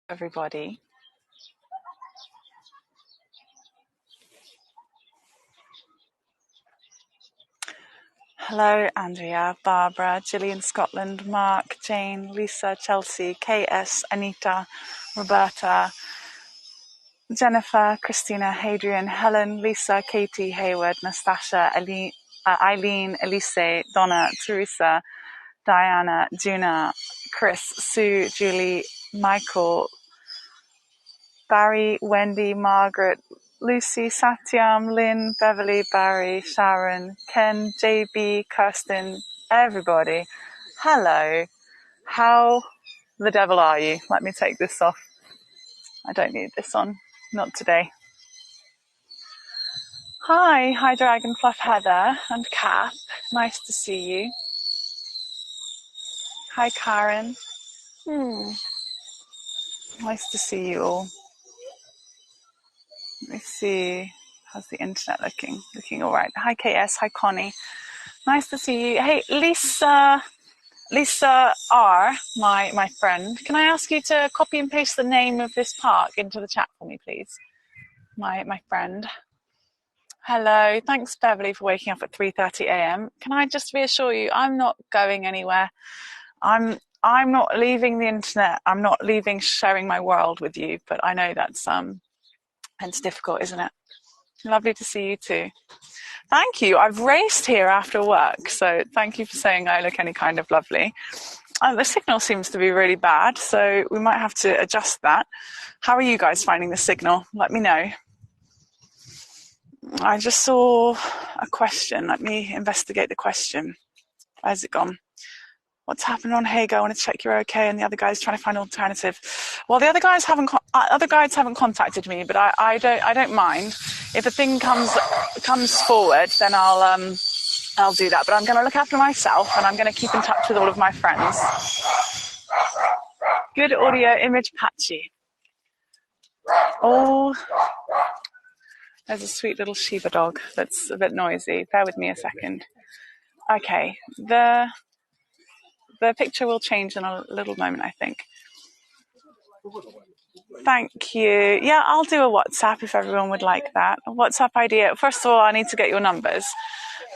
everybody. Hello, Andrea, Barbara, Gillian, Scotland, Mark, Jane, Lisa, Chelsea, KS, Anita, Roberta, Jennifer, Christina, Hadrian, Helen, Lisa, Katie, Hayward, Nastasha, Eileen, Elise, Donna, Teresa, Diana, Juna, Chris, Sue, Julie, Michael, Barry, Wendy, Margaret, Lucy, Satyam, Lynn, Beverly, Barry, Sharon, Ken, JB, Kirsten, everybody. Hello. How the devil are you? Let me take this off. I don't need this on. Not today. Hi Dragonfluff, Heather and Kath. Nice to see you. Hi Karen. Nice to see you all. Let me see. How's the internet looking? Looking all right. Hi KS. Hi Connie. Nice to see you. Hey Lisa R, my friend. Can I ask you to copy and paste the name of this park into the chat for me, please? My friend. Hello. Thanks Beverly for waking up at 3:30 a.m. Can I just reassure you, I'm not going anywhere. I'm not leaving the internet. I'm not leaving sharing my world with you, but I know that's it's difficult, isn't it? Lovely to see you too. Thank you. I've raced here after work, so thank you for saying I look any kind of lovely. The signal seems to be really bad, so we might have to adjust that. How are you guys finding the signal? Let me know. I just saw a question. Let me investigate the question. Where's it gone? What's happened on Heygo? I want to check you're okay. And the other guy's trying to find an alternative. Well, the other guys haven't contacted me, but I don't mind. If a thing comes forward, then I'll do that. But I'm going to look after myself, and I'm going to keep in touch with all of my friends. Good audio, image patchy. Oh, there's a sweet little Shiba dog that's a bit noisy. Bear with me a second. Okay, the picture will change in a little moment, I think. Thank you. Yeah, I'll do a WhatsApp if everyone would like that. A WhatsApp idea. First of all, I need to get your numbers.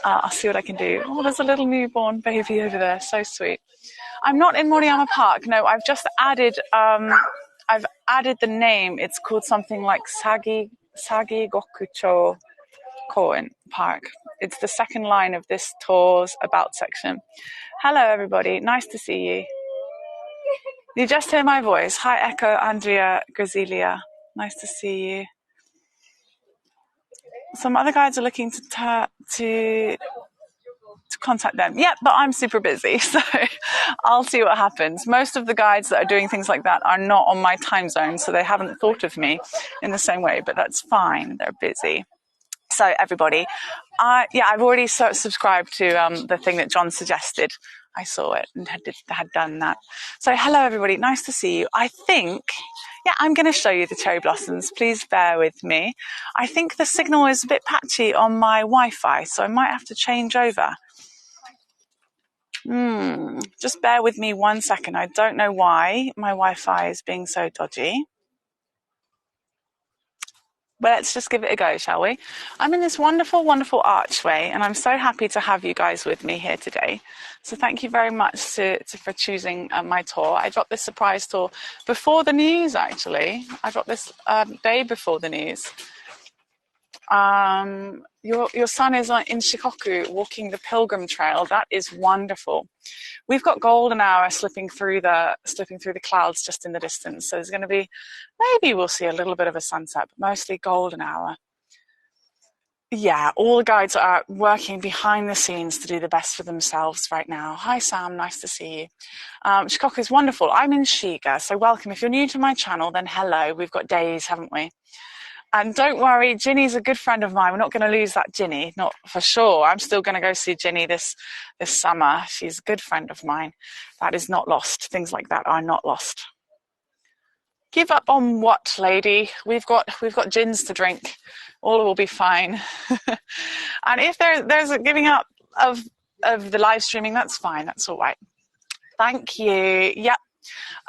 I'll see what I can do. Oh, there's a little newborn baby over there. So sweet. I'm not in Moriyama Park. No, I've just added. I've added the name. It's called something like Sagi Gokucho Koen Park. It's the second line of this tour's about section. Hello, everybody. Nice to see you. You just hear my voice. Hi, Echo, Andrea, Grazilia. Nice to see you. Some other guides are looking to contact them. Yeah, but I'm super busy, so I'll see what happens. Most of the guides that are doing things like that are not on my time zone, so they haven't thought of me in the same way, but that's fine. They're busy. So everybody, I've already subscribed to the thing that John suggested. I saw it and had done that. So hello everybody, nice to see you. I think, I'm going to show you the cherry blossoms. Please bear with me. I think the signal is a bit patchy on my Wi-Fi, so I might have to change over. Just bear with me 1 second. I don't know why my Wi-Fi is being so dodgy. But let's just give it a go, shall we? I'm in this wonderful, wonderful archway, and I'm so happy to have you guys with me here today. So thank you very much for choosing my tour. I dropped this surprise tour before the news, actually. I dropped this day before the news. Your son is in Shikoku walking the Pilgrim Trail. That is wonderful. We've got golden hour slipping through the clouds just in the distance. So there's going to be, maybe we'll see a little bit of a sunset, but mostly golden hour. Yeah, all the guides are working behind the scenes to do the best for themselves right now. Hi, Sam. Nice to see you. Shikoku is wonderful. I'm in Shiga, so welcome. If you're new to my channel, then hello. We've got days, haven't we? And don't worry, Ginny's a good friend of mine. We're not going to lose that Ginny, not for sure. I'm still going to go see Ginny this summer. She's a good friend of mine. That is not lost. Things like that are not lost. Give up on what, lady? We've got gins to drink. All will be fine. And if there's a giving up of the live streaming, that's fine. That's all right. Thank you. Yep.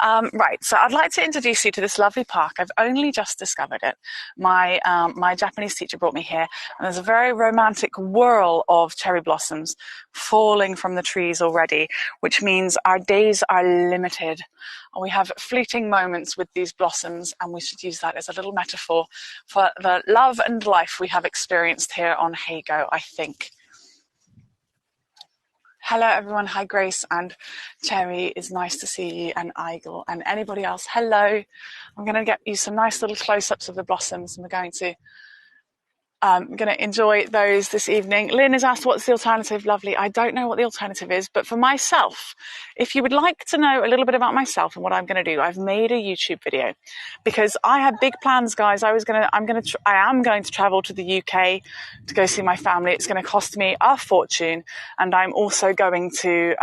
Right, so I'd like to introduce you to this lovely park. I've only just discovered it. My Japanese teacher brought me here, and there's a very romantic whirl of cherry blossoms falling from the trees already, which means our days are limited. We have fleeting moments with these blossoms, and we should use that as a little metaphor for the love and life we have experienced here on Heygo, I think. Hello everyone, hi Grace and Cherry, it's nice to see you, and Igel and anybody else, hello. I'm going to get you some nice little close-ups of the blossoms, and we're going to enjoy those this evening. Lynn has asked, what's the alternative? Lovely. I don't know what the alternative is, but for myself, if you would like to know a little bit about myself and what I'm going to do, I've made a YouTube video because I had big plans, guys. I am going to travel to the UK to go see my family. It's going to cost me a fortune, and I'm also going to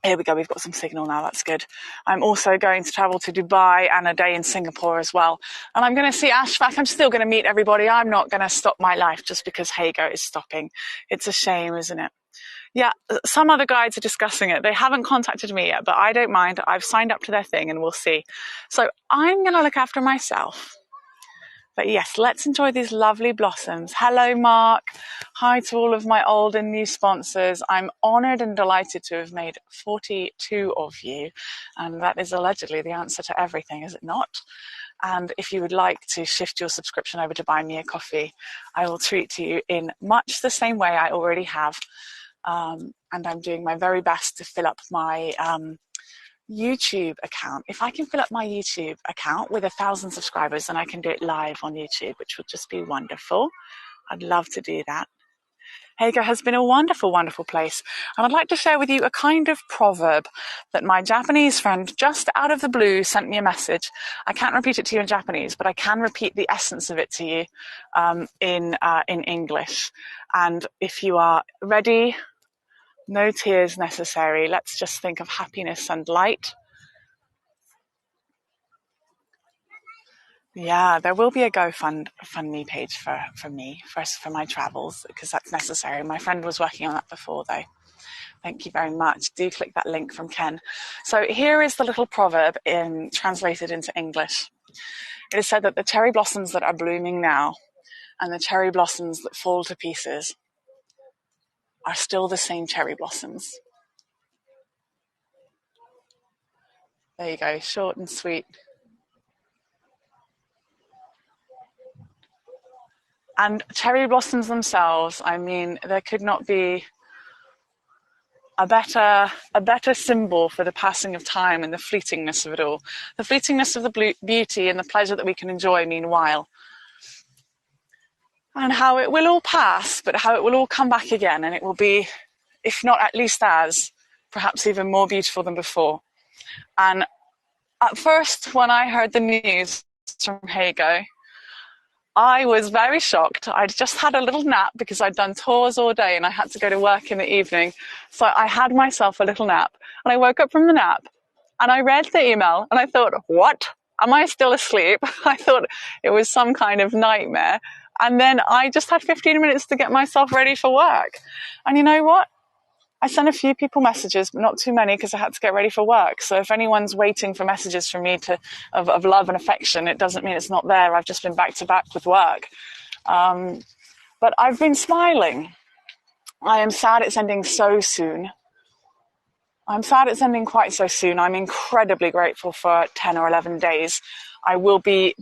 here we go, we've got some signal now, that's good. I'm also going to travel to Dubai and a day in Singapore as well. And I'm going to see Ashfaq. I'm still going to meet everybody. I'm not going to stop my life just because Heygo is stopping. It's a shame, isn't it? Yeah, some other guides are discussing it. They haven't contacted me yet, but I don't mind. I've signed up to their thing and we'll see. So I'm going to look after myself. But yes, let's enjoy these lovely blossoms. Hello, Mark. Hi to all of my old and new sponsors. I'm honoured and delighted to have made 42 of you. And that is allegedly the answer to everything, is it not? And if you would like to shift your subscription over to Buy Me a Coffee, I will treat you in much the same way I already have. And I'm doing my very best to fill up my YouTube account. If I can fill up my YouTube account with 1,000 subscribers, then I can do it live on YouTube, which would just be wonderful. I'd love to do that. Heygo has been a wonderful, wonderful place. And I'd like to share with you a kind of proverb that my Japanese friend just out of the blue sent me a message. I can't repeat it to you in Japanese, but I can repeat the essence of it to you in English. And if you are ready, no tears necessary. Let's just think of happiness and light. Yeah, there will be a GoFundMe page for me, for my travels, because that's necessary. My friend was working on that before, though. Thank you very much. Do click that link from Ken. So here is the little proverb translated into English. It is said that the cherry blossoms that are blooming now and the cherry blossoms that fall to pieces are still the same cherry blossoms. There you go, short and sweet. And cherry blossoms themselves, I mean, there could not be a better symbol for the passing of time and the fleetingness of it all. The fleetingness of the beauty and the pleasure that we can enjoy meanwhile. And how it will all pass, but how it will all come back again, and it will be, if not at least as, perhaps even more beautiful than before. And at first, when I heard the news from Heygo, I was very shocked. I'd just had a little nap because I'd done tours all day and I had to go to work in the evening. So I had myself a little nap, and I woke up from the nap and I read the email and I thought, what? Am I still asleep? I thought it was some kind of nightmare. And then I just had 15 minutes to get myself ready for work. And you know what? I sent a few people messages, but not too many because I had to get ready for work. So if anyone's waiting for messages from me of love and affection, it doesn't mean it's not there. I've just been back to back with work. But I've been smiling. I am sad it's ending so soon. I'm sad it's ending quite so soon. I'm incredibly grateful for 10 or 11 days. I will be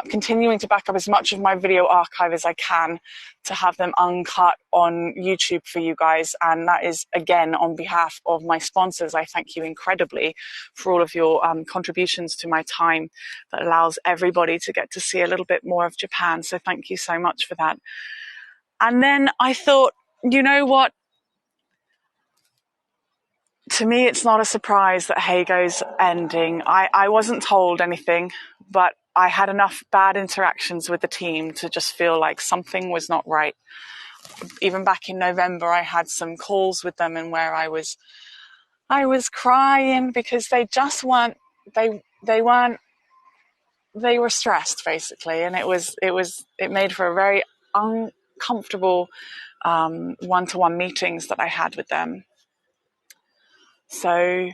continuing to back up as much of my video archive as I can to have them uncut on YouTube for you guys. And that is, again, on behalf of my sponsors. I thank you incredibly for all of your contributions to my time that allows everybody to get to see a little bit more of Japan. So thank you so much for that. And then I thought, you know what? To me, it's not a surprise that Heygo's ending. I wasn't told anything, but I had enough bad interactions with the team to just feel like something was not right. Even back in November, I had some calls with them and where I was crying because they just weren't, they were stressed basically. And it made for a very uncomfortable one-to-one meetings that I had with them. So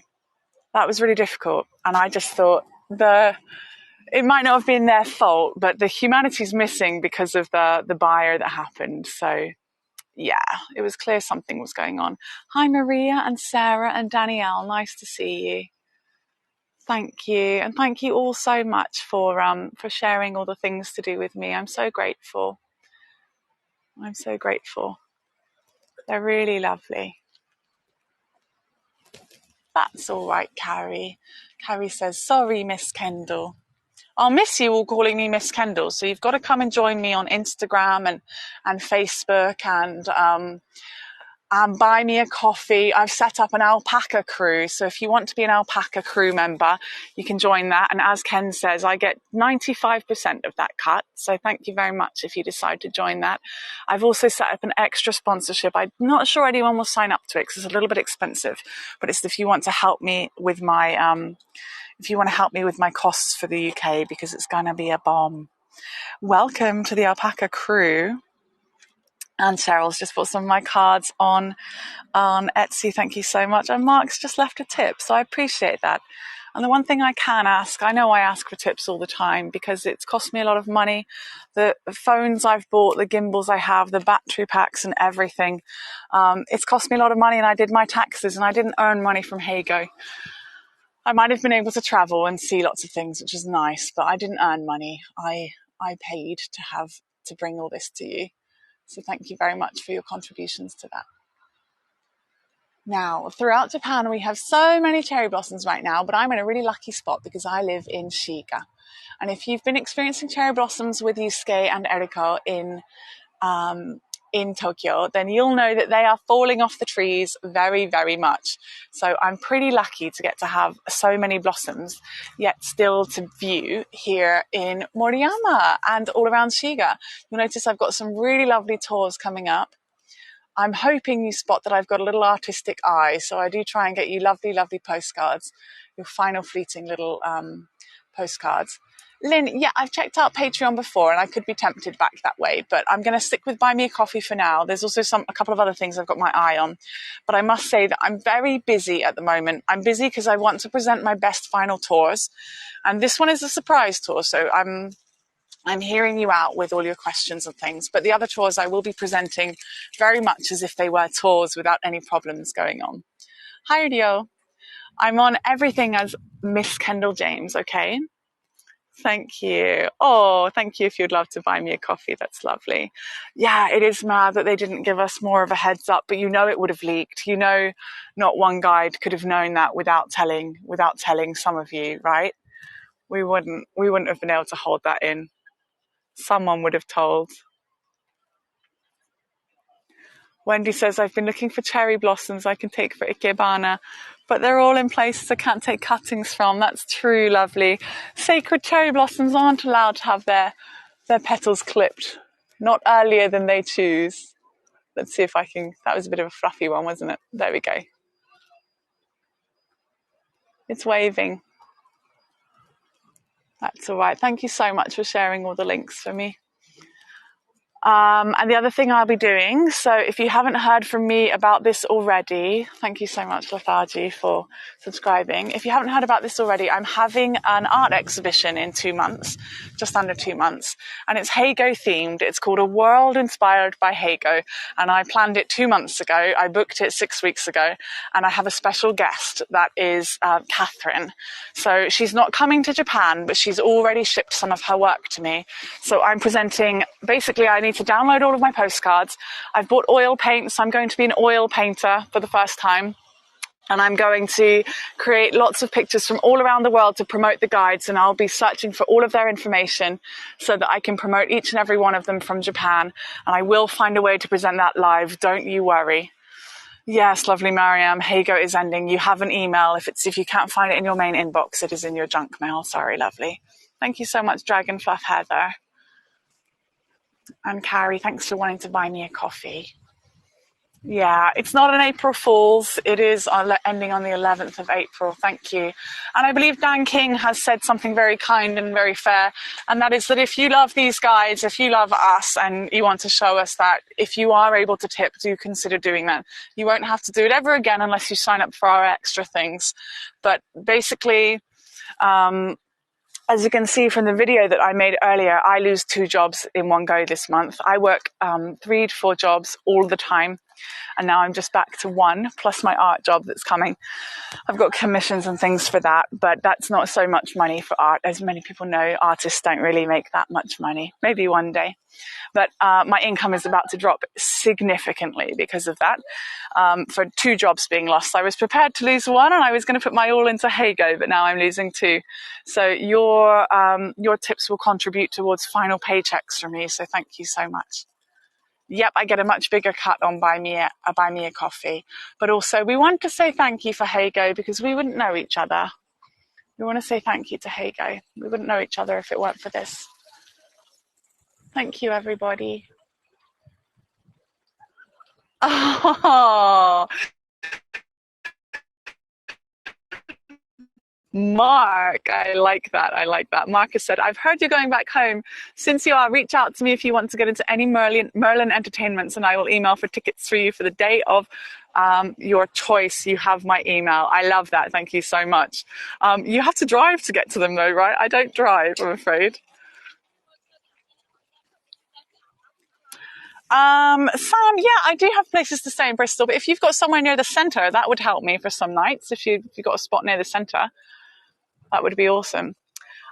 That was really difficult. And I just thought it might not have been their fault, but the humanity's missing because of the buyer that happened. So yeah, it was clear something was going on. Hi, Maria and Sarah and Danielle. Nice to see you. Thank you. And thank you all so much for sharing all the things to do with me. I'm so grateful. I'm so grateful. They're really lovely. That's all right, Carrie. Carrie says, sorry, Miss Kendall. I'll miss you all calling me Miss Kendall. So you've got to come and join me on Instagram and Facebook and buy me a coffee. I've set up an alpaca crew. So if you want to be an alpaca crew member, you can join that. And as Ken says, I get 95% of that cut. So thank you very much if you decide to join that. I've also set up an extra sponsorship. I'm not sure anyone will sign up to it because it's a little bit expensive, but it's if you want to help me with my, costs for the UK, because it's going to be a bomb. Welcome to the alpaca crew. And Cheryl's just put some of my cards on Etsy. Thank you so much. And Mark's just left a tip, so I appreciate that. And the one thing I can ask, I know I ask for tips all the time because it's cost me a lot of money. The phones I've bought, the gimbals I have, the battery packs and everything. It's cost me a lot of money, and I did my taxes and I didn't earn money from Heygo. I might have been able to travel and see lots of things, which is nice, but I didn't earn money. I paid to bring all this to you. So thank you very much for your contributions to that. Now, throughout Japan, we have so many cherry blossoms right now, but I'm in a really lucky spot because I live in Shiga. And if you've been experiencing cherry blossoms with Yusuke and Eriko in Tokyo, then you'll know that they are falling off the trees very, very much. So I'm pretty lucky to get to have so many blossoms, yet still to view here in Moriyama and all around Shiga. You'll notice I've got some really lovely tours coming up. I'm hoping you spot that I've got a little artistic eye, so I do try and get you lovely, lovely postcards, your final fleeting little postcards. Lynn, yeah, I've checked out Patreon before and I could be tempted back that way, but I'm going to stick with Buy Me a Coffee for now. There's also a couple of other things I've got my eye on, but I must say that I'm very busy at the moment. I'm busy because I want to present my best final tours, and this one is a surprise tour, so I'm hearing you out with all your questions and things, but the other tours I will be presenting very much as if they were tours without any problems going on. Hi, Rio. I'm on everything as Miss Kendall James, okay? Thank you. Oh, thank you if you'd love to buy me a coffee. That's lovely. Yeah, it is mad that they didn't give us more of a heads up, but you know it would have leaked. You know, not one guide could have known that without telling some of you, right? We wouldn't have been able to hold that in. Someone would have told. Wendy says, I've been looking for cherry blossoms I can take for Ikebana, but they're all in places I can't take cuttings from. That's true, lovely. Sacred cherry blossoms aren't allowed to have their petals clipped, not earlier than they choose. Let's see if I can, that was a bit of a fluffy one, wasn't it? There we go. It's waving. That's all right. Thank you so much for sharing all the links for me. And the other thing I'll be doing, so if you haven't heard from me about this already, thank you so much, Lethargy, for subscribing. If you haven't heard about this already, I'm having an art exhibition in 2 months, just under 2 months, and it's Heygo themed. It's called A World Inspired by Heygo, and I planned it 2 months ago. I booked it 6 weeks ago, and I have a special guest that is Catherine. So she's not coming to Japan, but she's already shipped some of her work to me. So I'm presenting, basically I need to download all of my postcards. I've bought oil paint, so I'm going to be an oil painter for the first time. And I'm going to create lots of pictures from all around the world to promote the guides, and I'll be searching for all of their information so that I can promote each and every one of them from Japan. And I will find a way to present that live, don't you worry. Yes, lovely Mariam, Heygo is ending. You have an email. If you can't find it in your main inbox, it is in your junk mail. Sorry, lovely. Thank you so much, Dragon Fluff Heather. And Carrie, thanks for wanting to buy me a coffee. Yeah, it's not an April Fool's. It is ending on the 11th of April. Thank you. And I believe Dan King has said something very kind and very fair. And that is that if you love these guides, if you love us and you want to show us that, if you are able to tip, do consider doing that. You won't have to do it ever again unless you sign up for our extra things. But basically, as you can see from the video that I made earlier, I lose 2 jobs in one go this month. I work 3 to 4 jobs all the time. And now I'm just back to 1, plus my art job that's coming. I've got commissions and things for that, but that's not so much money for art. As many people know, artists don't really make that much money. Maybe one day. But my income is about to drop significantly because of that. For 2 jobs being lost, I was prepared to lose 1, and I was going to put my all into Heygo, but now I'm losing 2. So your tips will contribute towards final paychecks for me. So thank you so much. Yep, I get a much bigger cut on Buy Me a Coffee. But also, we want to say thank you for Heygo because we wouldn't know each other. We want to say thank you to Heygo. We wouldn't know each other if it weren't for this. Thank you, everybody. Oh, Mark, I like that. I like that. Mark has said, I've heard you're going back home. Since you are, reach out to me if you want to get into any Merlin entertainments, and I will email for tickets for you for the day of your choice. You have my email. I love that. Thank you so much. You have to drive to get to them though, right? I don't drive, I'm afraid. Sam, yeah, I do have places to stay in Bristol, but if you've got somewhere near the centre, that would help me for some nights. If you've got a spot near the centre, that would be awesome.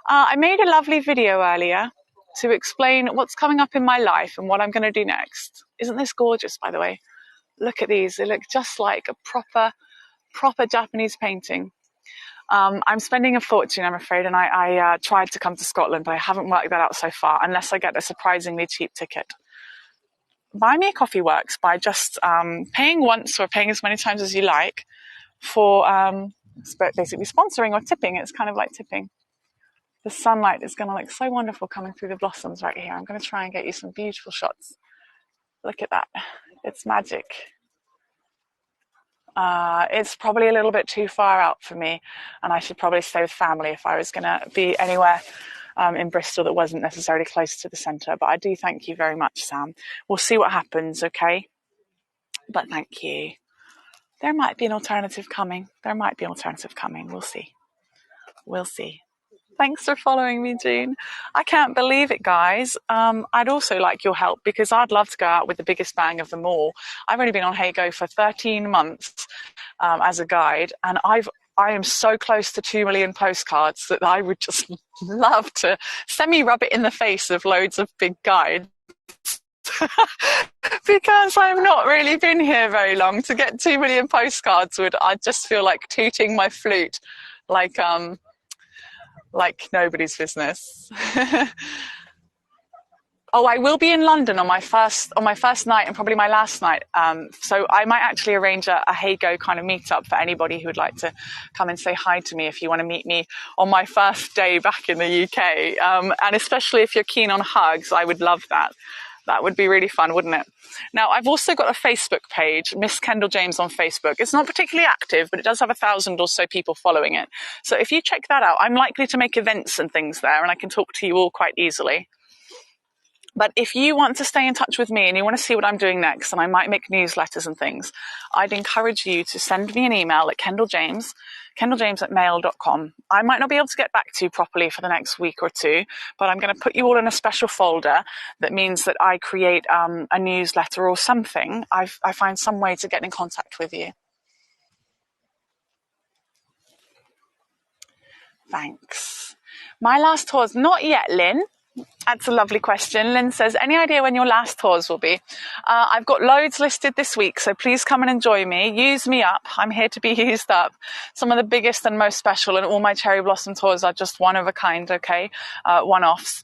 I made a lovely video earlier to explain what's coming up in my life and what I'm going to do next. Isn't this gorgeous, by the way? Look at these. They look just like a proper Japanese painting. I'm spending a fortune, I'm afraid, and I tried to come to Scotland, but I haven't worked that out so far, unless I get a surprisingly cheap ticket. Buy Me a Coffee works by just paying once or paying as many times as you like for basically sponsoring or tipping. It's kind of like tipping. The sunlight is going to look so wonderful coming through the blossoms right here. I'm going to try and get you some beautiful shots. Look at that. It's magic. It's probably a little bit too far out for me, and I should probably stay with family if I was going to be anywhere in Bristol that wasn't necessarily close to the centre. But I do thank you very much, Sam. We'll see what happens, okay? But thank you. There might be an alternative coming. We'll see. We'll see. Thanks for following me, Jean. I can't believe it, guys. I'd also like your help because I'd love to go out with the biggest bang of them all. I've only been on Heygo for 13 months as a guide, and I am so close to 2 million postcards that I would just love to semi-rub it in the face of loads of big guides. Because I've not really been here very long. To get 2 million postcards I just feel like tooting my flute like nobody's business. Oh, I will be in London on my first night and probably my last night. So I might actually arrange a Heygo kind of meetup for anybody who would like to come and say hi to me if you want to meet me on my first day back in the UK. And especially if you're keen on hugs, I would love that. That would be really fun, wouldn't it? Now, I've also got a Facebook page, Miss Kendall James on Facebook. It's not particularly active, but it does have 1,000 or so people following it. So if you check that out, I'm likely to make events and things there, and I can talk to you all quite easily. But if you want to stay in touch with me and you want to see what I'm doing next, and I might make newsletters and things, I'd encourage you to send me an email at kendalljames@mail.com. I might not be able to get back to you properly for the next week or two, but I'm going to put you all in a special folder that means that I create a newsletter or something. I find some way to get in contact with you. Thanks. My last tour's not yet, Lynn. That's a lovely question. Lynn says, any idea when your last tours will be? I've got loads listed this week, so please come and enjoy me. Use me up. I'm here to be used up. Some of the biggest and most special, and all my cherry blossom tours are just one of a kind, okay? One-offs.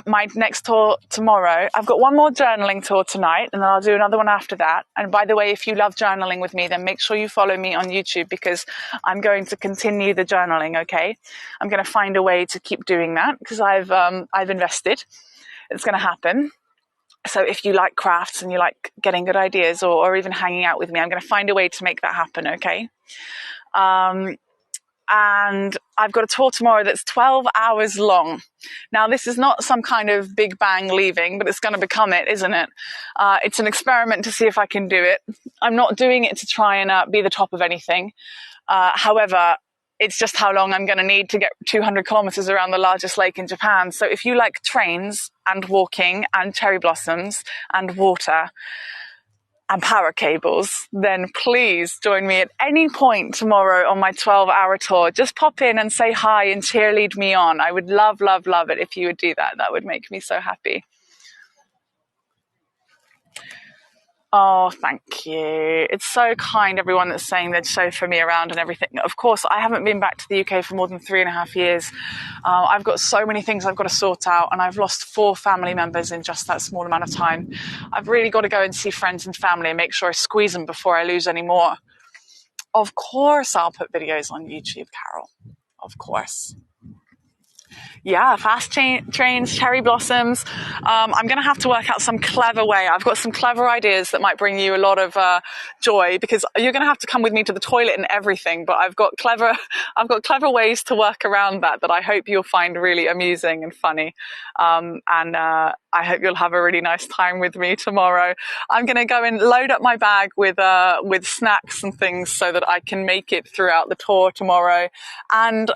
My next tour tomorrow. I've got one more journaling tour tonight, and then I'll do another one after that. And by the way, if you love journaling with me, then make sure you follow me on YouTube because I'm going to continue the journaling, okay? I'm going to find a way to keep doing that because I've invested. It's going to happen. So if you like crafts and you like getting good ideas or even hanging out with me, I'm going to find a way to make that happen, okay? And I've got a tour tomorrow that's 12 hours long. Now, this is not some kind of big bang leaving, but it's going to become it, isn't it? It's an experiment to see if I can do it. I'm not doing it to try and be the top of anything. However, it's just how long I'm going to need to get 200 kilometers around the largest lake in Japan. So if you like trains and walking and cherry blossoms and water and power cables, then please join me at any point tomorrow on my 12-hour tour. Just pop in and say hi and cheerlead me on. I would love, love, love it if you would do that. That would make me so happy. Oh, thank you. It's so kind, everyone that's saying they'd chauffeur me around and everything. Of course, I haven't been back to the UK for more than 3.5 years. I've got so many things I've got to sort out, and I've lost 4 family members in just that small amount of time. I've really got to go and see friends and family and make sure I squeeze them before I lose any more. Of course, I'll put videos on YouTube, Carol. Of course. Yeah, fast trains, cherry blossoms. I'm going to have to work out some clever way. I've got some clever ideas that might bring you a lot of joy, because you're going to have to come with me to the toilet and everything. But I've got clever ways to work around that I hope you'll find really amusing and funny. I hope you'll have a really nice time with me tomorrow. I'm going to go and load up my bag with snacks and things so that I can make it throughout the tour tomorrow. And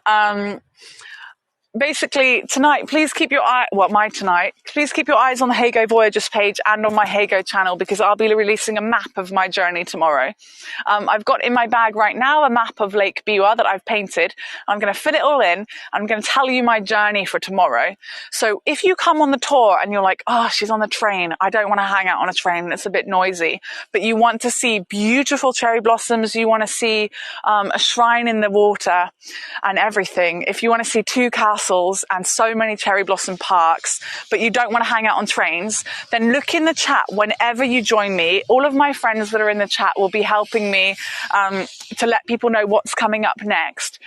basically tonight, please keep your eyes on the Heygo Voyages page and on my Heygo channel, because I'll be releasing a map of my journey tomorrow. I've got in my bag right now a map of Lake Biwa that I've painted. I'm going to fit it all in. I'm going to tell you my journey for tomorrow. So if you come on the tour and you're like, oh, she's on the train, I don't want to hang out on a train, it's a bit noisy, but you want to see beautiful cherry blossoms, you want to see a shrine in the water and everything, if you want to see 2 castles and so many cherry blossom parks, but you don't want to hang out on trains, then look in the chat whenever you join me. All of my friends that are in the chat will be helping me to let people know what's coming up next.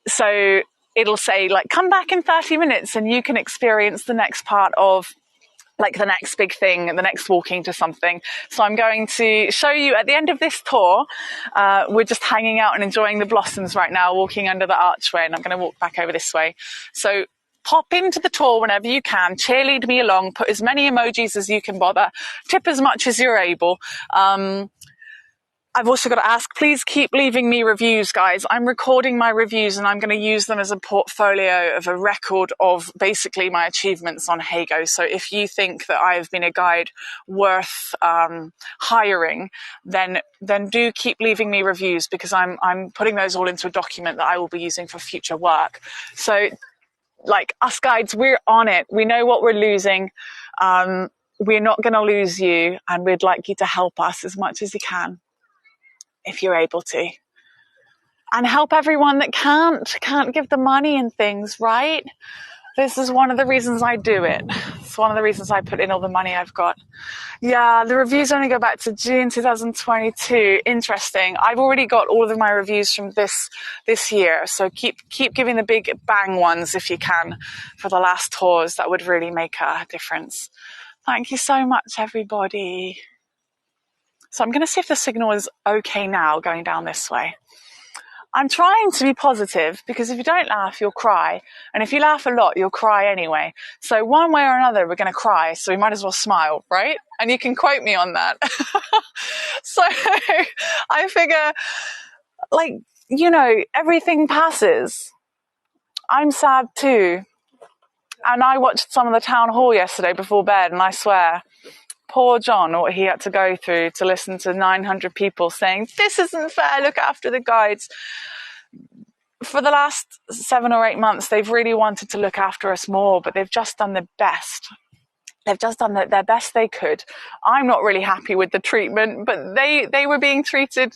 So it'll say, like, come back in 30 minutes and you can experience the next part of, like, the next big thing, the next walking to something. So I'm going to show you at the end of this tour. We're just hanging out and enjoying the blossoms right now, walking under the archway, and I'm going to walk back over this way. So pop into the tour whenever you can, cheerlead me along, put as many emojis as you can bother, tip as much as you're able. I've also got to ask, please keep leaving me reviews, guys. I'm recording my reviews and I'm going to use them as a portfolio of a record of basically my achievements on Heygo. So if you think that I have been a guide worth hiring, then do keep leaving me reviews, because I'm putting those all into a document that I will be using for future work. So, like, us guides, we're on it. We know what we're losing. We're not going to lose you, and we'd like you to help us as much as you can, if you're able to, and help everyone that can't give the money and things, right? This is one of the reasons I do it. It's one of the reasons I put in all the money I've got. Yeah, the reviews only go back to June 2022. Interesting. I've already got all of my reviews from this year, so keep giving the big bang ones if you can for the last tours. That would really make a difference. Thank you so much, everybody. So I'm going to see if the signal is okay now going down this way. I'm trying to be positive, because if you don't laugh, you'll cry. And if you laugh a lot, you'll cry anyway. So one way or another, we're going to cry. So we might as well smile, right? And you can quote me on that. So I figure, like, you know, everything passes. I'm sad too. And I watched some of the town hall yesterday before bed, and I swear, poor John, what he had to go through to listen to 900 people saying, this isn't fair, look after the guides. For the last 7 or 8 months, they've really wanted to look after us more, but they've just done their best. They've just done their best they could. I'm not really happy with the treatment, but they were being treated,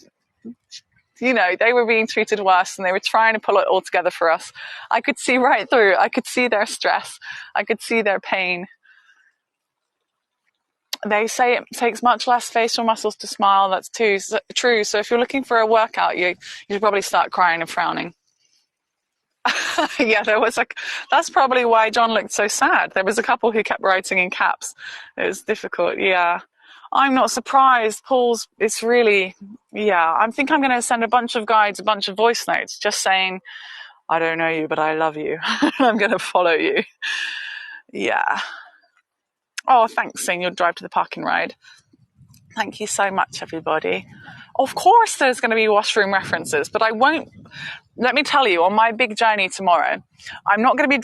you know, they were being treated worse, and they were trying to pull it all together for us. I could see right through. I could see their stress. I could see their pain. They say it takes much less facial muscles to smile. That's true. So if you're looking for a workout, you should probably start crying and frowning. Yeah, that's probably why John looked so sad. There was a couple who kept writing in caps. It was difficult, yeah. I'm not surprised. It's really, yeah. I think I'm going to send a bunch of guides, a bunch of voice notes, just saying, I don't know you, but I love you. I'm going to follow you. Yeah. Oh, thanks, saying you'll drive to the parking ride. Thank you so much, everybody. Of course, there's going to be washroom references, but I won't. Let me tell you, on my big journey tomorrow, I'm not going to be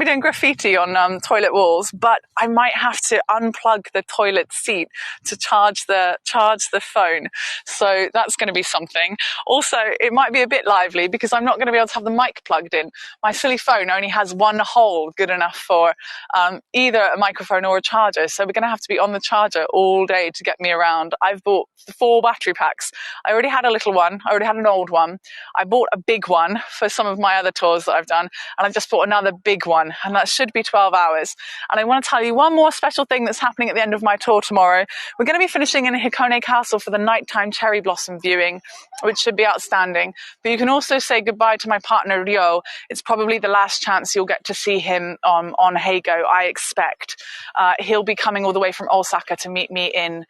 doing graffiti on toilet walls, but I might have to unplug the toilet seat to charge the phone. So that's going to be something. Also, it might be a bit lively because I'm not going to be able to have the mic plugged in. My silly phone only has one hole good enough for either a microphone or a charger. So we're going to have to be on the charger all day to get me around. I've bought 4 battery packs. I already had a little one. I already had an old one. I bought a big one for some of my other tours that I've done, and I've just bought another big one, and that should be 12 hours. And I want to tell you one more special thing that's happening at the end of my tour tomorrow. We're going to be finishing in Hikone Castle for the nighttime cherry blossom viewing, which should be outstanding. But you can also say goodbye to my partner Ryo. It's probably the last chance you'll get to see him on Heygo, I expect. He'll be coming all the way from Osaka to meet me in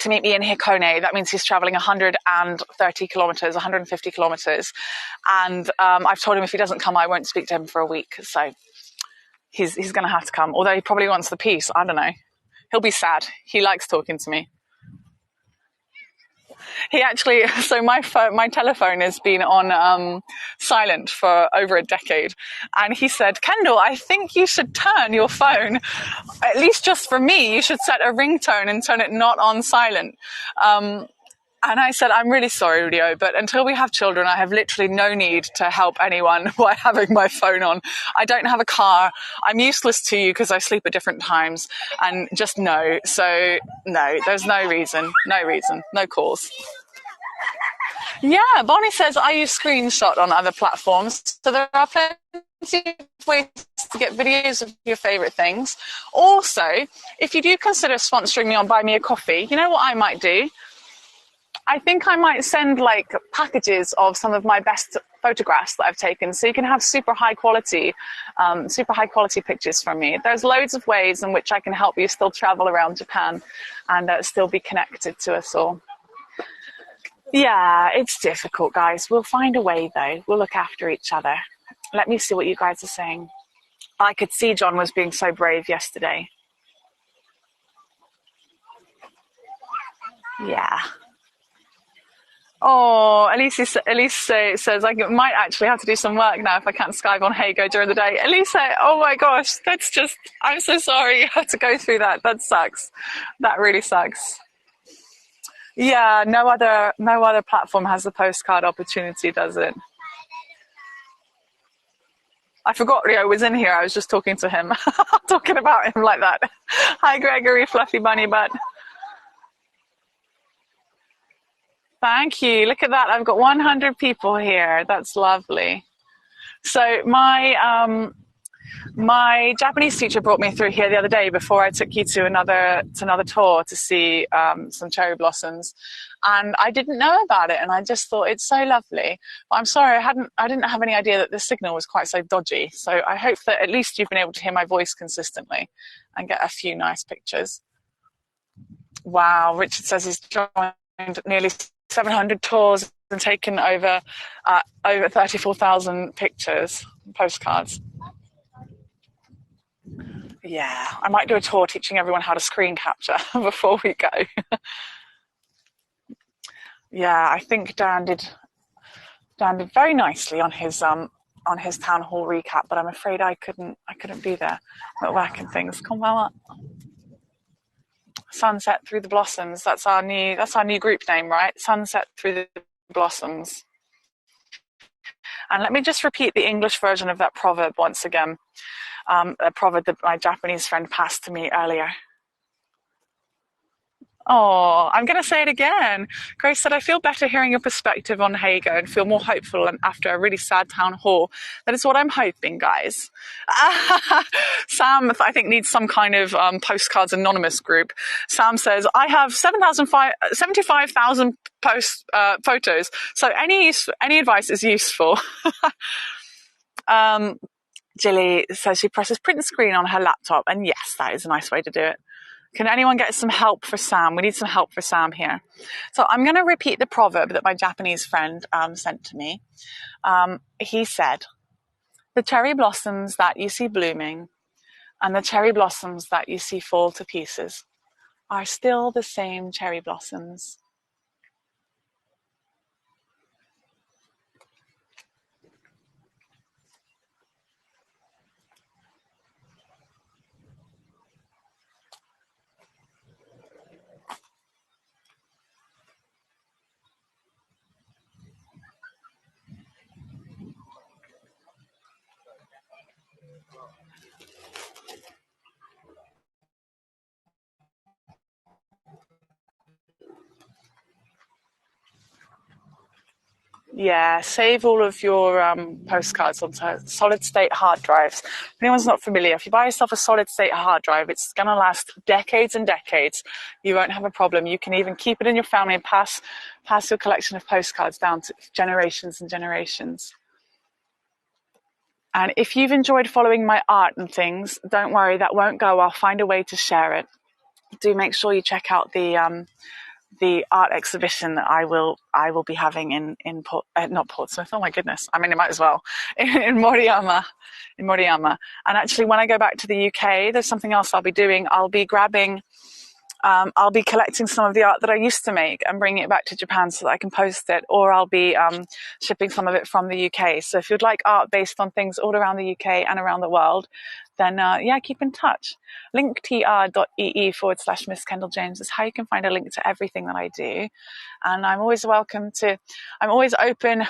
Hikone. That means he's traveling 130 kilometers, 150 kilometers. And I've told him if he doesn't come, I won't speak to him for a week. So he's going to have to come, although he probably wants the peace. I don't know. He'll be sad. He likes talking to me. He actually, so my telephone has been on silent for over a decade. And he said, Kendall, I think you should turn your phone, at least just for me, you should set a ringtone and turn it not on silent. And I said, I'm really sorry, Rio, but until we have children, I have literally no need to help anyone by having my phone on. I don't have a car. I'm useless to you because I sleep at different times. And just no. So, no, there's no reason, no cause. Yeah, Bonnie says, I use Screenshot on other platforms. So there are plenty of ways to get videos of your favorite things. Also, if you do consider sponsoring me on Buy Me a Coffee, you know what I might do? I think I might send like packages of some of my best photographs that I've taken, so you can have super high quality pictures from me. There's loads of ways in which I can help you still travel around Japan and still be connected to us all. Yeah, it's difficult, guys. We'll find a way, though. We'll look after each other. Let me see what you guys are saying. I could see John was being so brave yesterday. Yeah. Oh, Elise says I might actually have to do some work now if I can't Skype on Heygo during the day. Elise, oh my gosh, I'm so sorry you have to go through that. That sucks. That really sucks. Yeah, no other platform has the postcard opportunity, does it? I forgot Rio was in here. I was just talking to him, talking about him like that. Hi, Gregory, Fluffy Bunny Butt. Thank you. Look at that. I've got 100 people here. That's lovely. So my Japanese teacher brought me through here the other day before I took you to another tour to see some cherry blossoms, and I didn't know about it, and I just thought it's so lovely. But I'm sorry, I didn't have any idea that the signal was quite so dodgy. So I hope that at least you've been able to hear my voice consistently and get a few nice pictures. Wow, Richard says he's joined nearly 700 tours and taken over 34,000 pictures, postcards. Yeah, I might do a tour teaching everyone how to screen capture before we go. Yeah, I think Dan did very nicely on his town hall recap, but I'm afraid I couldn't be there. Not working things. Konbanwa. Sunset Through the Blossoms. That's our new group name, right? Sunset Through the Blossoms. And let me just repeat the English version of that proverb once again. A proverb that my Japanese friend passed to me earlier. Oh, I'm going to say it again. Grace said, I feel better hearing your perspective on Heygo and feel more hopeful and after a really sad town hall. That is what I'm hoping, guys. Sam, I think, needs some kind of postcards anonymous group. Sam says, I have 75,000 photos, so any advice is useful. Jilly says she presses print screen on her laptop, and yes, that is a nice way to do it. Can anyone get some help for Sam? We need some help for Sam here. So I'm going to repeat the proverb that my Japanese friend sent to me. He said, the cherry blossoms that you see blooming and the cherry blossoms that you see fall to pieces are still the same cherry blossoms. Yeah, save all of your postcards onto solid state hard drives. If anyone's not familiar, if you buy yourself a solid state hard drive, it's going to last decades and decades. You won't have a problem. You can even keep it in your family and pass your collection of postcards down to generations and generations. And if you've enjoyed following my art and things, don't worry, that won't go. I'll find a way to share it. Do make sure you check out the art exhibition that I will be having in not Portsmouth. Oh my goodness! I mean, it might as well in Moriyama. And actually, when I go back to the UK, there's something else I'll be doing. I'll be collecting some of the art that I used to make and bringing it back to Japan so that I can post it, or I'll be shipping some of it from the UK. So if you'd like art based on things all around the UK and around the world, then keep in touch. linktr.ee/Miss Kendall James is how you can find a link to everything that I do. And I'm always open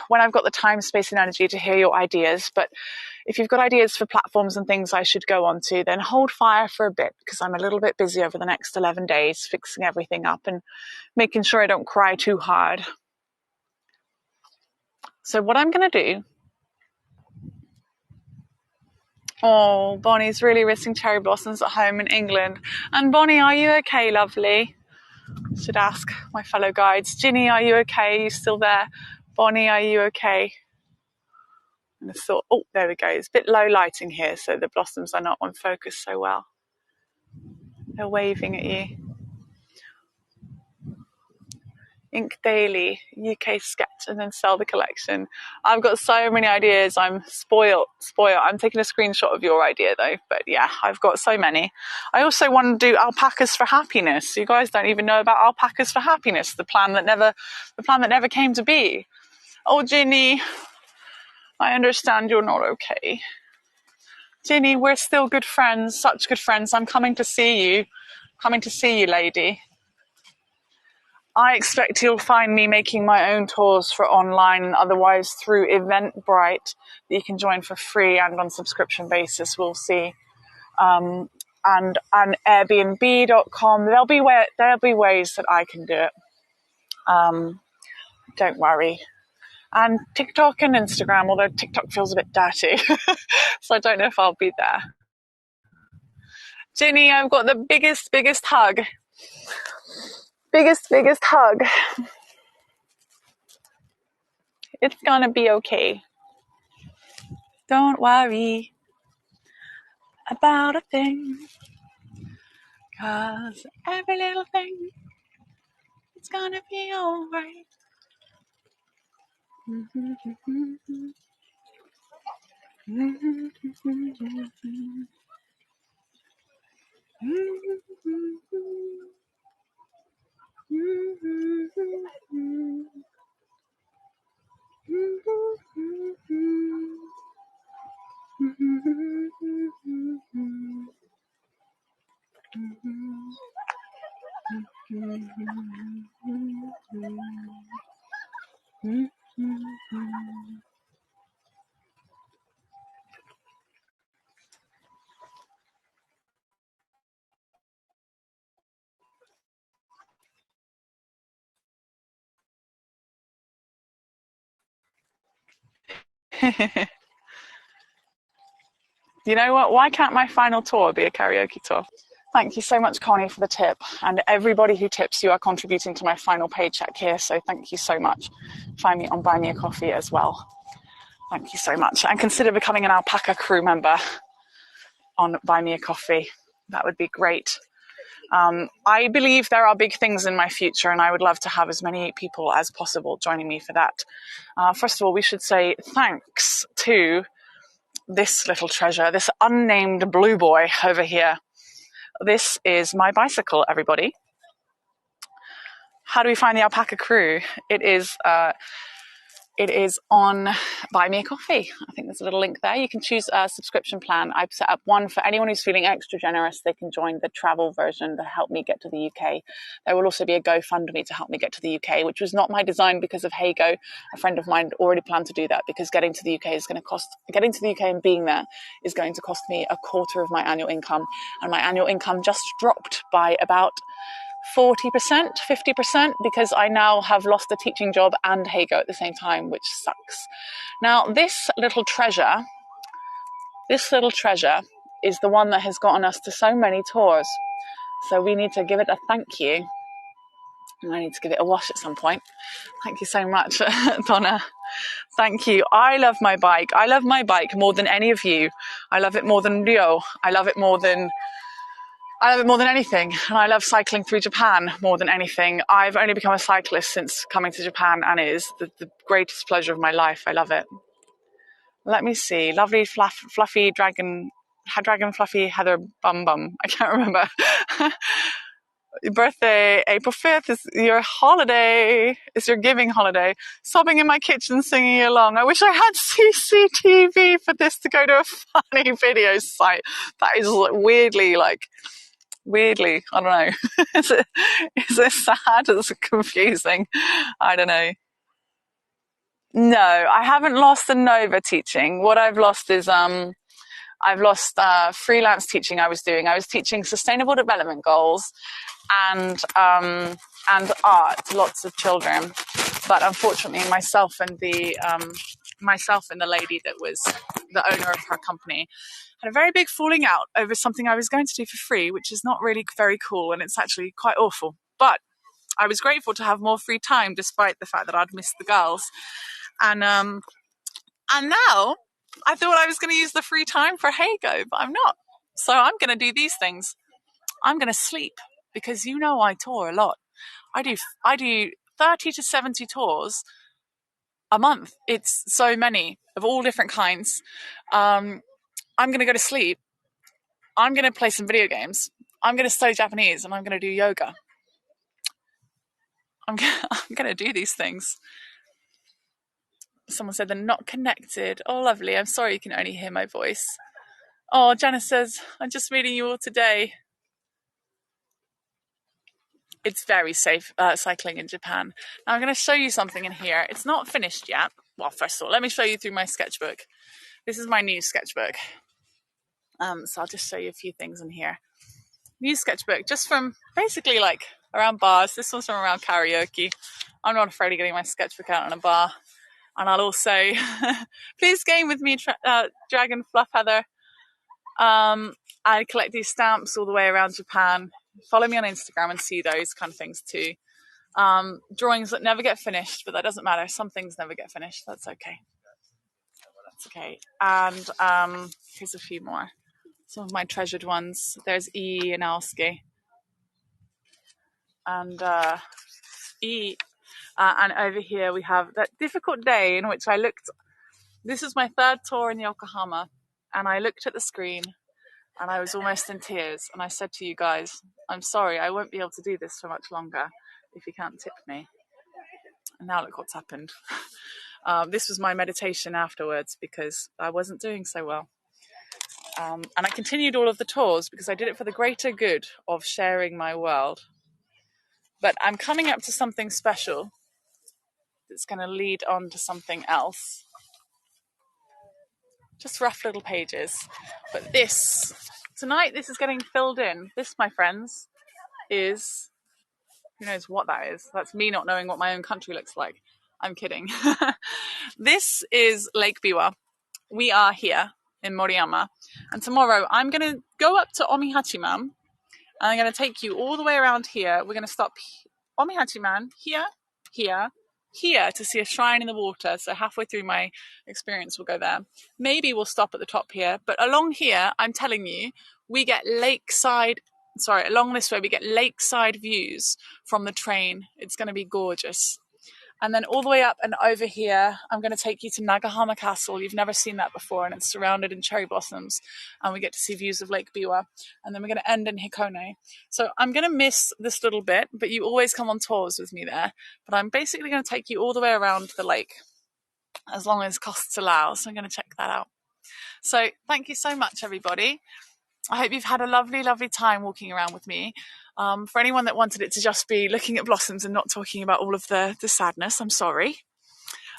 when I've got the time, space and energy to hear your ideas. But if you've got ideas for platforms and things I should go on to, then hold fire for a bit, because I'm a little bit busy over the next 11 days fixing everything up and making sure I don't cry too hard. So what I'm going to do... Oh, Bonnie's really missing cherry blossoms at home in England. And Bonnie, are you okay, lovely? Should ask my fellow guides. Ginny, are you okay? Are you still there? Bonnie, are you okay? And I thought, oh, there we go. It's a bit low lighting here, so the blossoms are not on focus so well. They're waving at you. Ink Daily, UK sketch, and then sell the collection. I've got so many ideas. I'm spoiled. I'm taking a screenshot of your idea though, but yeah, I've got so many. I also want to do alpacas for happiness. You guys don't even know about alpacas for happiness, the plan that never came to be. Oh, Ginny, I understand you're not okay. Ginny, we're still good friends, such good friends. I'm coming to see you. Lady. I expect you'll find me making my own tours for online and otherwise through Eventbrite that you can join for free and on subscription basis. We'll see. And Airbnb.com. There'll be ways that I can do it. Don't worry. And TikTok and Instagram, although TikTok feels a bit dirty. So I don't know if I'll be there. Ginny, I've got the biggest hug. Biggest hug. It's gonna be okay. Don't worry about a thing, 'cause every little thing, it's gonna be alright. You know what? Why can't my final tour be a karaoke tour? Thank you so much, Connie, for the tip. And everybody who tips, you are contributing to my final paycheck here. So thank you so much. Find me on Buy Me a Coffee as well. Thank you so much. And consider becoming an alpaca crew member on Buy Me a Coffee. That would be great. I believe there are big things in my future, and I would love to have as many people as possible joining me for that. First of all, we should say thanks to this little treasure, this unnamed blue boy over here. This is my bicycle, everybody. How do we find the alpaca crew? It is on Buy Me a Coffee. I think there's a little link there. You can choose a subscription plan. I've set up one for anyone who's feeling extra generous. They can join the travel version to help me get to the UK. There will also be a GoFundMe to help me get to the UK, which was not my design because of Heygo. A friend of mine already planned to do that because getting to the UK and being there is going to cost me a quarter of my annual income. And my annual income just dropped by about 40%, 50%, because I now have lost a teaching job and Heygo at the same time, which sucks. Now, this little treasure is the one that has gotten us to so many tours. So we need to give it a thank you. And I need to give it a wash at some point. Thank you so much, Donna. Thank you. I love my bike. I love my bike more than any of you. I love it more than Rio. I love it more than anything, and I love cycling through Japan more than anything. I've only become a cyclist since coming to Japan, and it is the greatest pleasure of my life. I love it. Let me see. Lovely fluffy dragon fluffy Heather Bum. I can't remember. Your birthday, April 5th, is your holiday. It's your giving holiday. Sobbing in my kitchen, singing along. I wish I had CCTV for this to go to a funny video site. That is weirdly, I don't know. Is it sad? Is it confusing? I don't know. No, I haven't lost the Nova teaching. What I've lost is I've lost freelance teaching I was doing. I was teaching sustainable development goals and art to lots of children. But unfortunately, myself and the lady that was the owner of her company had a very big falling out over something I was going to do for free, which is not really very cool, and it's actually quite awful. But I was grateful to have more free time, despite the fact that I'd missed the girls. And now I thought I was going to use the free time for Heygo, but I'm not. So I'm going to do these things. I'm going to sleep because I tour a lot. I do 30 to 70 tours a month. It's so many of all different kinds. I'm going to go to sleep. I'm going to play some video games. I'm going to study Japanese, and I'm going to do yoga. I'm going to do these things. Someone said they're not connected. Oh, lovely. I'm sorry you can only hear my voice. Oh, Janice says, I'm just reading you all today. It's very safe cycling in Japan. Now I'm going to show you something in here. It's not finished yet. Well, first of all, let me show you through my sketchbook. This is my new sketchbook. So I'll just show you a few things in here. New sketchbook, just from basically around bars. This one's from around karaoke. I'm not afraid of getting my sketchbook out in a bar. And I'll also, please game with me, Dragon Fluff Heather. I collect these stamps all the way around Japan. Follow me on Instagram and see those kind of things too. Drawings that never get finished, but that doesn't matter. Some things never get finished. That's okay. And here's a few more. Some of my treasured ones. There's E and Alski. And E. And over here we have that difficult day in which I looked. This is my third tour in Yokohama. And I looked at the screen and I was almost in tears. And I said to you guys, I'm sorry, I won't be able to do this for much longer if you can't tip me. And now look what's happened. This was my meditation afterwards because I wasn't doing so well. And I continued all of the tours because I did it for the greater good of sharing my world. But I'm coming up to something special that's going to lead on to something else. Just rough little pages. But tonight this is getting filled in. This, my friends, is, who knows what that is. That's me not knowing what my own country looks like. I'm kidding. This is Lake Biwa. We are here in Moriyama. And tomorrow I'm going to go up to Omihachiman. And I'm going to take you all the way around here. We're going to stop Omihachiman here, here, here to see a shrine in the water. So halfway through my experience, we'll go there. Maybe we'll stop at the top here. But along here, I'm telling you, we get along this way, we get lakeside views from the train. It's going to be gorgeous. And then all the way up and over here, I'm going to take you to Nagahama Castle. You've never seen that before, and it's surrounded in cherry blossoms. And we get to see views of Lake Biwa. And then we're going to end in Hikone. So I'm going to miss this little bit, but you always come on tours with me there. But I'm basically going to take you all the way around the lake, as long as costs allow. So I'm going to check that out. So thank you so much, everybody. I hope you've had a lovely, lovely time walking around with me. For anyone that wanted it to just be looking at blossoms and not talking about all of the sadness, I'm sorry.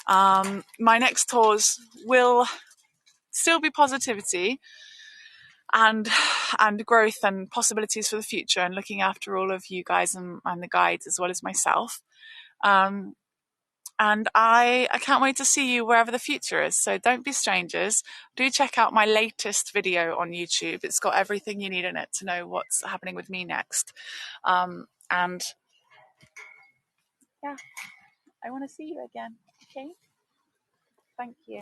My next tours will still be positivity and growth and possibilities for the future, and looking after all of you guys and the guides as well as myself. And I can't wait to see you wherever the future is. So don't be strangers. Do check out my latest video on YouTube. It's got everything you need in it to know what's happening with me next. And yeah, I want to see you again. Okay? Thank you.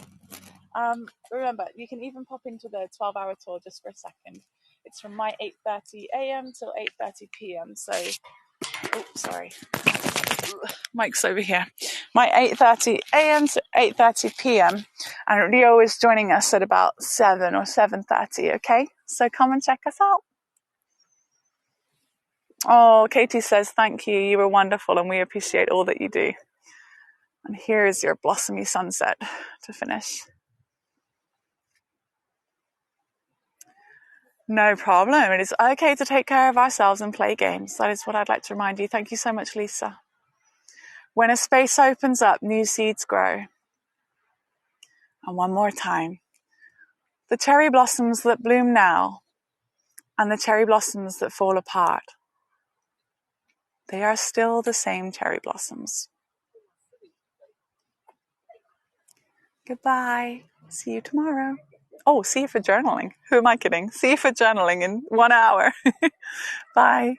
Remember, you can even pop into the 12-hour tour just for a second. It's from my 8:30 a.m. till 8:30 p.m. So, oh, sorry. Mike's over here. My 8:30 a.m. to 8:30 p.m. and Rio is joining us at about 7 or 7:30. Okay, so come and check us out. Oh, Katie says thank you. You were wonderful, and we appreciate all that you do. And here is your blossomy sunset to finish. No problem. It is okay to take care of ourselves and play games. That is what I'd like to remind you. Thank you so much, Lisa. When a space opens up, new seeds grow. And one more time. The cherry blossoms that bloom now and the cherry blossoms that fall apart, they are still the same cherry blossoms. Goodbye. See you tomorrow. Oh, see you for journaling. Who am I kidding? See you for journaling in 1 hour. Bye.